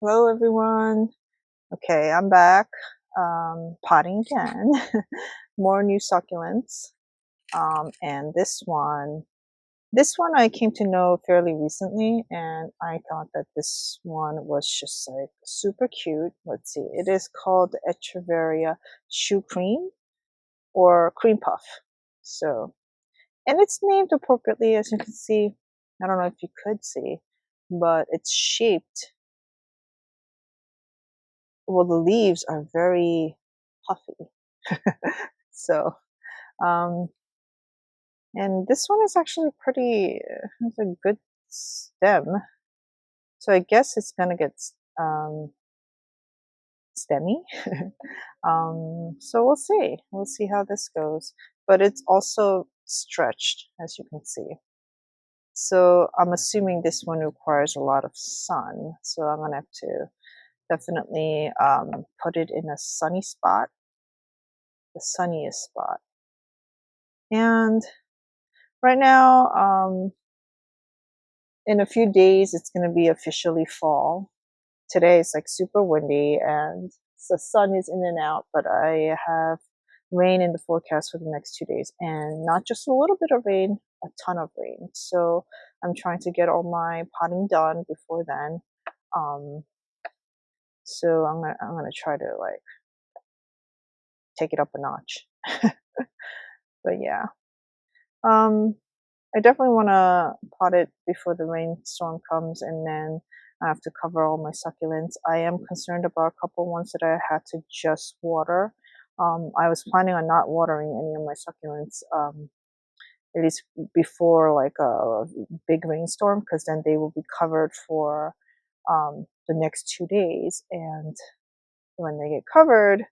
Hello everyone. Okay, I'm back. Potting again. More new succulents. And this one I came to know fairly recently, and I thought that this one was just like super cute. Let's see. It is called Echeveria Choux Cream or Cream Puff. So, and it's named appropriately, as you can see. I don't know if you could see, but it's shaped. Well, the leaves are very puffy. So, um, and this one is actually pretty, has a good stem. So I guess it's gonna get um, stemmy. So we'll see. We'll see how this goes. But it's also stretched, as you can see. So I'm assuming this one requires a lot of sun. So I'm gonna have to definitely put it in a sunny spot, the sunniest spot. And right now, in a few days, it's going to be officially fall. Today is like super windy and the sun is in and out, but I have rain in the forecast for the next 2 days, and not just a little bit of rain, a ton of rain. So I'm trying to get all my potting done before then. Um, so I'm gonna try to like take it up a notch. But yeah, um, I definitely want to pot it before the rainstorm comes, and then I have to cover all my succulents. I am concerned about a couple ones that I had to just water. I was planning on not watering any of my succulents, at least before like a big rainstorm, because then they will be covered for the next 2 days. And when they get covered,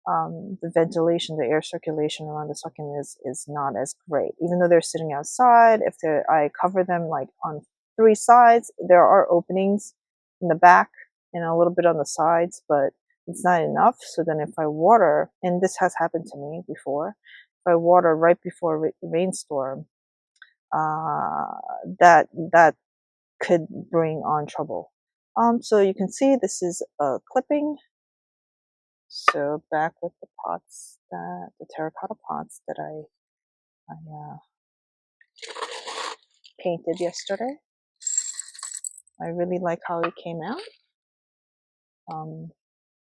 the ventilation, the air circulation around the succulent is not as great. Even though they're sitting outside, if I cover them like on 3 sides, there are openings in the back and a little bit on the sides, but it's not enough. So then if I water, and this has happened to me before, if I water right before a rainstorm, that could bring on trouble. So you can see this is a clipping. So back with the pots, the terracotta pots that I painted yesterday. I really like how it came out.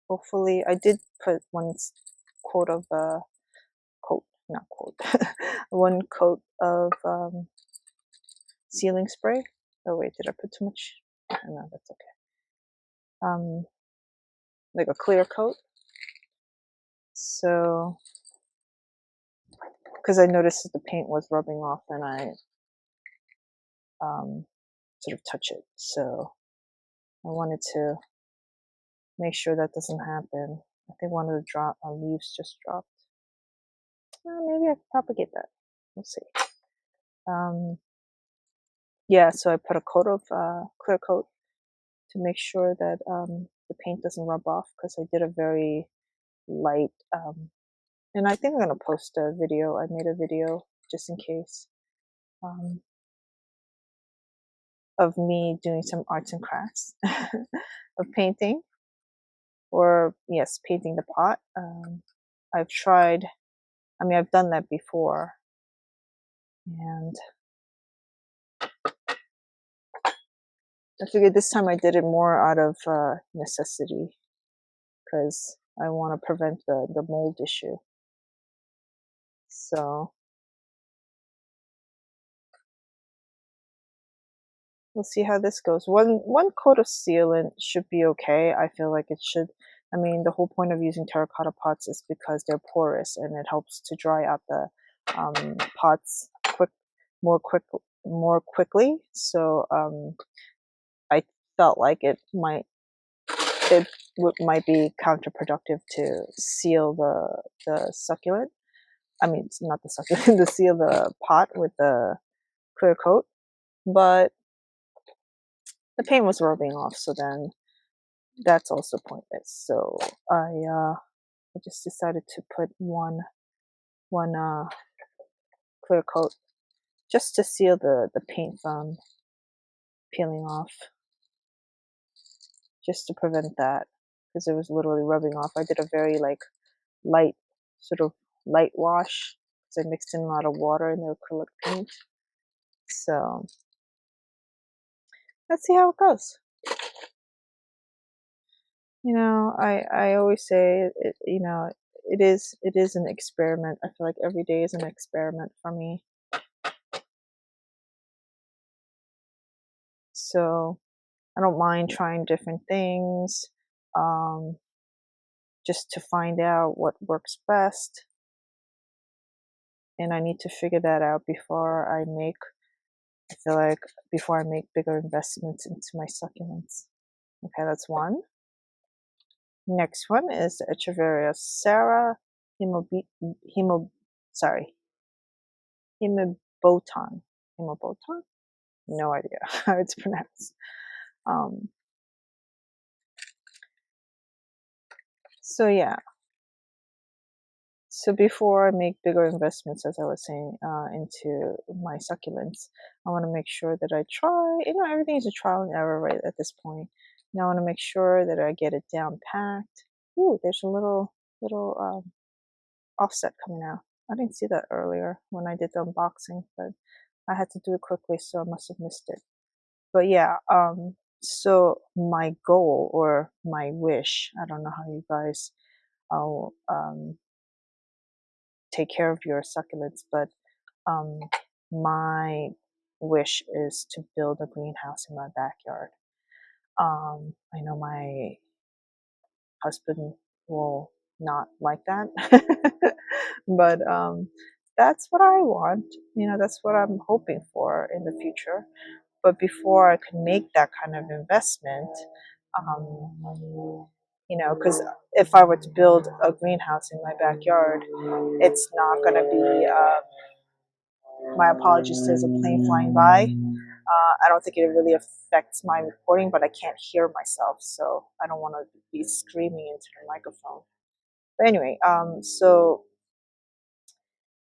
Hopefully, I did put one coat of not coat, one coat of sealing spray. Oh wait, did I put too much? No, that's okay. Like a clear coat. So, because I noticed that the paint was rubbing off, and I sort of touch it. So I wanted to make sure that doesn't happen. I think one of the leaves just dropped. Maybe I can propagate that. We'll see. Yeah, so I put a coat of clear coat to make sure that the paint doesn't rub off, because I did a very light, and I think I'm going to post a video. I made a video just in case, of me doing some arts and crafts of painting, or yes, painting the pot. I've tried, I've done that before, and I figured this time I did it more out of necessity, because I want to prevent the mold issue. So we'll see how this goes. One coat of sealant should be okay. I feel like it should. The whole point of using terracotta pots is because they're porous, and it helps to dry out the pots more quickly. So I felt like it might be counterproductive to seal the succulent. It's not the succulent, to seal the pot with the clear coat, but the paint was rubbing off, so then that's also pointless. So I just decided to put one clear coat, just to seal the paint from peeling off. just to prevent that, because it was literally rubbing off. I did a very like light, sort of light wash, because I mixed in a lot of water in the acrylic paint. So let's see how it goes. You know, I always say it, you know, it is an experiment. I feel like every day is an experiment for me. So I don't mind trying different things, um, just to find out what works best. And I need to figure that out before I feel like before I make bigger investments into my succulents. Okay, that's one. Next one is the Echeveria Sara Himo, sorry, Himebotan. Himebotan? No idea how it's pronounced. Um, so yeah, so before I make bigger investments, as I was saying, into my succulents, I want to make sure that I try. You know, everything is a trial and error right at this point. Now I want to make sure that I get it down packed. Ooh, there's a little offset coming out. I didn't see that earlier when I did the unboxing, but I had to do it quickly, so I must have missed it. But yeah, so my goal or my wish, I don't know how you guys take care of your succulents, but um, my wish is to build a greenhouse in my backyard. I know my husband will not like that, but that's what I want. You know, that's what I'm hoping for in the future. But before I can make that kind of investment, you know, because if I were to build a greenhouse in my backyard, it's not going to be, my apologies, there's a plane flying by. I don't think it really affects my recording, but I can't hear myself, so I don't want to be screaming into the microphone. But anyway, so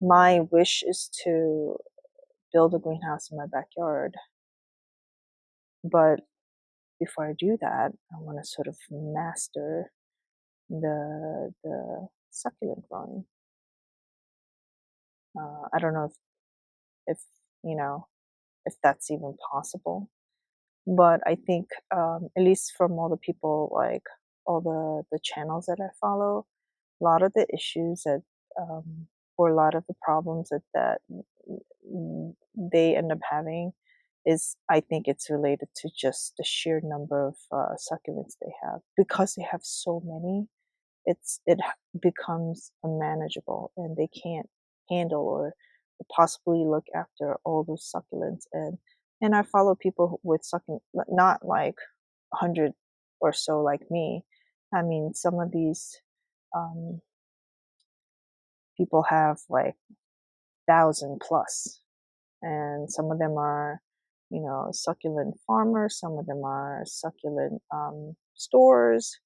my wish is to build a greenhouse in my backyard. But before I do that, I want to sort of master the succulent growing. I don't know if you know if that's even possible, but I think at least from all the people, like all the channels that I follow, a lot of the issues that or a lot of the problems that they end up having is, I think it's related to just the sheer number of succulents they have, because they have so many. It becomes unmanageable, and they can't handle or possibly look after all those succulents. And I follow people with succulent, not like 100 or so like me. I mean, some of these um, people have like 1,000 plus, and some of them are, you know, succulent farmers. Some of them are succulent stores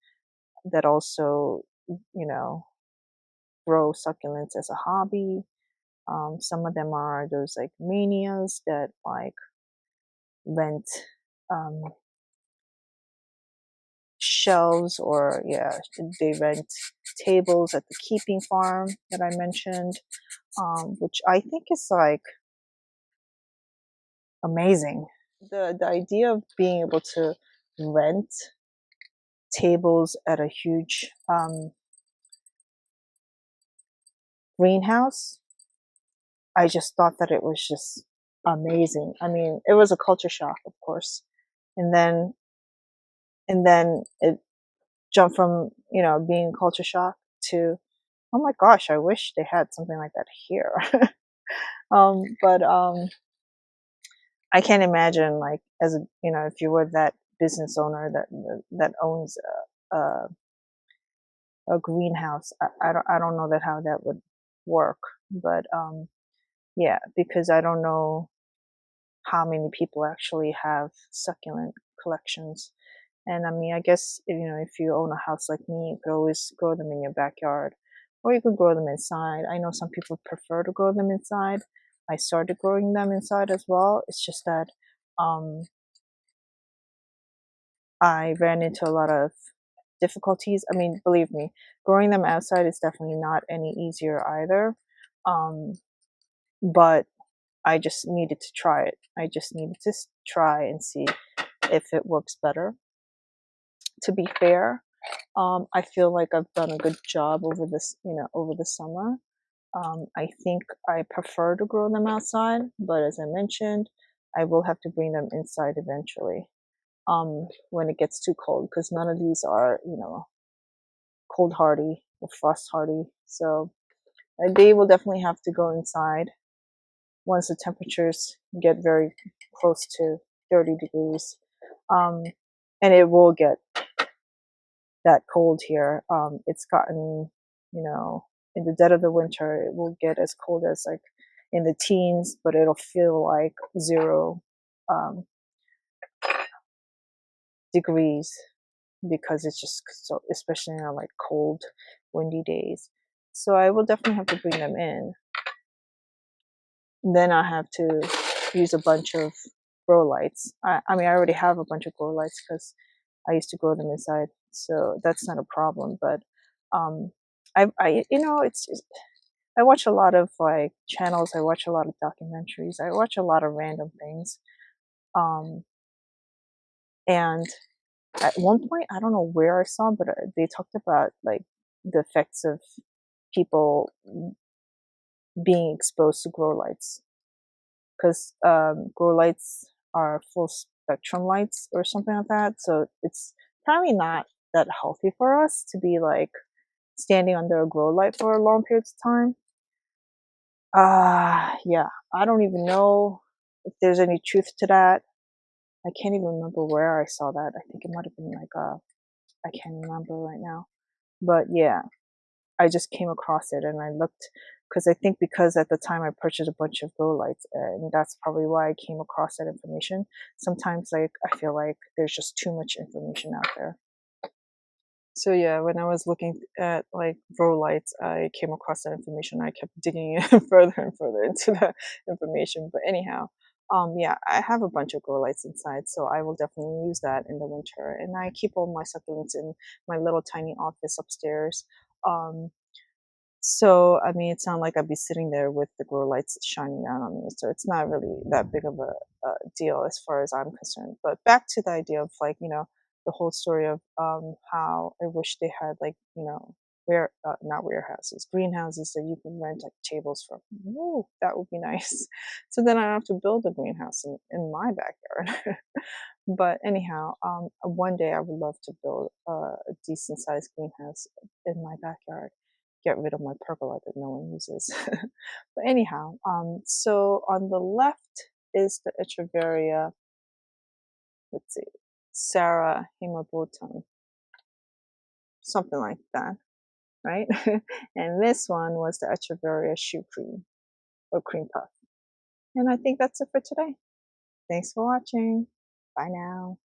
that also, you know, grow succulents as a hobby. Some of them are those like manias that like rent um, shelves, or yeah, they rent tables at the keeping farm that I mentioned, which I think is like amazing. The idea of being able to rent tables at a huge greenhouse, I just thought that it was just amazing. I mean, it was a culture shock, of course, and then it jumped from, you know, being culture shock to, oh my gosh, I wish they had something like that here. But I can't imagine, like, as a, you know, if you were that business owner that owns a greenhouse, I don't know that how that would work. But yeah, because I don't know how many people actually have succulent collections. And I mean, I guess, you know, if you own a house like me, you could always grow them in your backyard, or you could grow them inside. I know some people prefer to grow them inside. I started growing them inside as well. It's just that um, I ran into a lot of difficulties. I mean, believe me, growing them outside is definitely not any easier either. Um, but I just needed to try it. I just needed to try and see if it works better. To be fair, I feel like I've done a good job over this, over the summer. I think I prefer to grow them outside, but as I mentioned, I will have to bring them inside eventually, when it gets too cold, because none of these are, cold hardy or frost hardy. So they will definitely have to go inside once the temperatures get very close to 30 degrees. Um, and it will get that cold here. It's gotten, in the dead of the winter, it will get as cold as like in the teens, but it'll feel like 0 degrees because it's just so, especially in like cold, windy days. So I will definitely have to bring them in. Then I have to use a bunch of grow lights. I mean, I already have a bunch of grow lights because I used to grow them inside, so that's not a problem. But it's just, I watch a lot of like channels. I watch a lot of documentaries. I watch a lot of random things. Um, and at one point, I don't know where I saw, but they talked about like the effects of people being exposed to grow lights, because grow lights are full spectrum lights or something like that. So it's probably not that healthy for us to be like standing under a grow light for long periods of time. Yeah, I don't even know if there's any truth to that. I can't even remember where I saw that. I think it might have been like I can't remember right now. But yeah, I just came across it and I looked, because I think because at the time I purchased a bunch of grow lights, and that's probably why I came across that information. Sometimes like I feel like there's just too much information out there. So yeah, when I was looking at like grow lights, I came across that information. I kept digging in further and further into the information. But anyhow, yeah, I have a bunch of grow lights inside, so I will definitely use that in the winter. And I keep all my succulents in my little tiny office upstairs. Um, so, I mean, it sounds like I'd be sitting there with the grow lights shining down on me. So it's not really that big of a deal as far as I'm concerned. But back to the idea of like, the whole story of how I wish they had like, not warehouses, greenhouses that you can rent like tables from. Ooh, that would be nice. So then I don't have to build a greenhouse in my backyard. But anyhow, one day I would love to build a decent sized greenhouse in my backyard, get rid of my pergola that no one uses. But anyhow, so on the left is the Echeveria, let's see, Sara Himebotan, something like that, right? And this one was the Echeveria Choux Cream or Cream Puff. And I think that's it for today. Thanks for watching. Bye now.